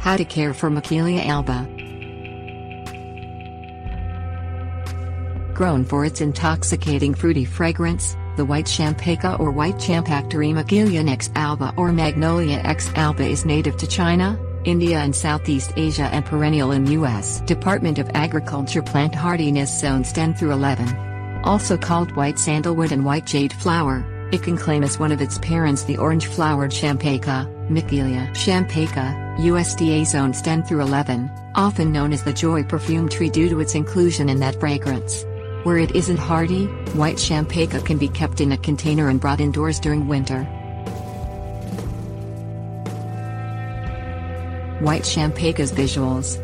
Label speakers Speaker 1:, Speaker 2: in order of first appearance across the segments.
Speaker 1: How to care for Michelia Alba. Grown for its intoxicating fruity fragrance, the white Champaca or white champak Michelia Alba or Magnolia Alba is native to China, India and Southeast Asia and perennial in U.S. Department of Agriculture plant hardiness zones 10 through 11. Also called white sandalwood and white jade flower, it can claim as one of its parents the orange-flowered Champaca, Michelia Champaca, USDA zones 10 through 11, often known as the joy perfume tree due to its inclusion in that fragrance. Where it isn't hardy, white Champaca can be kept in a container and brought indoors during winter. White Champaca's visuals.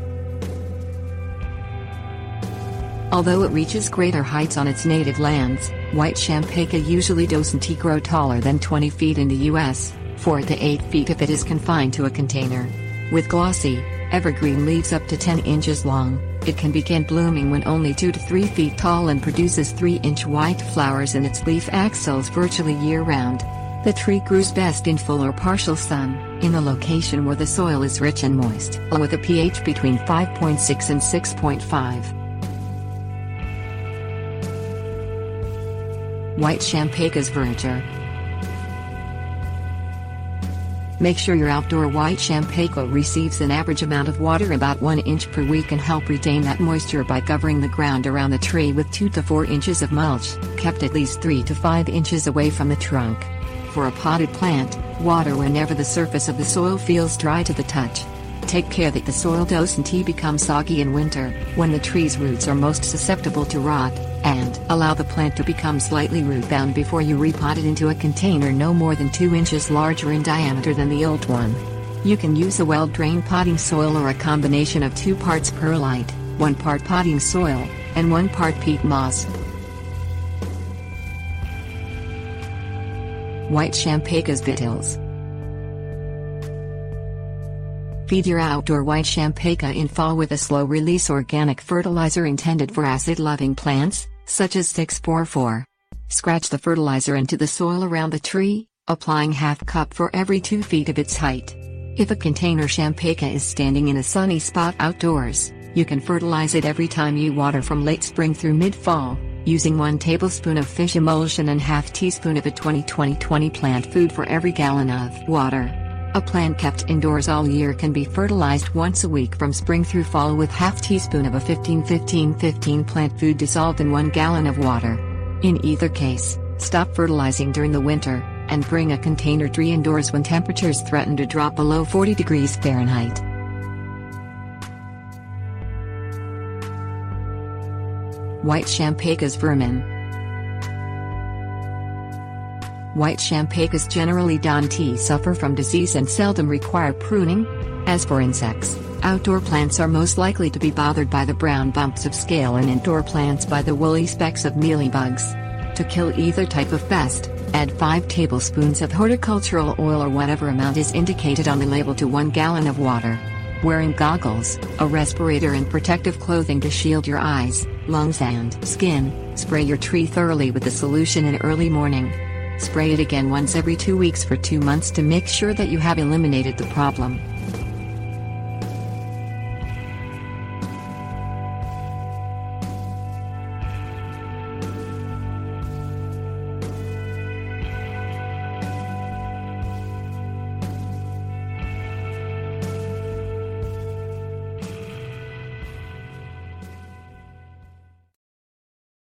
Speaker 1: Although it reaches greater heights on its native lands, white Champaca usually doesn't grow taller than 20 feet in the U.S., 4 to 8 feet if it is confined to a container. With glossy, evergreen leaves up to 10 inches long, it can begin blooming when only 2 to 3 feet tall and produces 3-inch white flowers in its leaf axils virtually year-round. The tree grows best in full or partial sun, in a location where the soil is rich and moist, with a pH between 5.6 and 6.5. White Champaca's verdure. Make sure your outdoor white Champaca receives an average amount of water about 1 inch per week and help retain that moisture by covering the ground around the tree with 2 to 4 inches of mulch, kept at least 3 to 5 inches away from the trunk. For a potted plant, water whenever the surface of the soil feels dry to the touch. Take care that the soil doesn't become soggy in winter, when the tree's roots are most susceptible to rot, and allow the plant to become slightly root-bound before you repot it into a container no more than 2 inches larger in diameter than the old one. You can use a well-drained potting soil or a combination of 2 parts perlite, 1 part potting soil, and 1 part peat moss. White Champaca's Vittles. Feed your outdoor white Champaca in fall with a slow-release organic fertilizer intended for acid-loving plants, such as 6-4-4. Scratch the fertilizer into the soil around the tree, applying half cup for every 2 feet of its height. If a container Champaca is standing in a sunny spot outdoors, you can fertilize it every time you water from late spring through mid-fall, using 1 tablespoon of fish emulsion and half teaspoon of a 20-20-20 plant food for every gallon of water. A plant kept indoors all year can be fertilized once a week from spring through fall with half teaspoon of a 15-15-15 plant food dissolved in 1 gallon of water. In either case, stop fertilizing during the winter, and bring a container tree indoors when temperatures threaten to drop below 40 degrees Fahrenheit. White Champaca's Vermin. White Champacas generally don't suffer from disease and seldom require pruning. As for insects, outdoor plants are most likely to be bothered by the brown bumps of scale and indoor plants by the woolly specks of mealybugs. To kill either type of pest, add 5 tablespoons of horticultural oil or whatever amount is indicated on the label to 1 gallon of water. Wearing goggles, a respirator and protective clothing to shield your eyes, lungs and skin, spray your tree thoroughly with the solution in early morning. Spray it again once every 2 weeks for 2 months to make sure that you have eliminated the problem.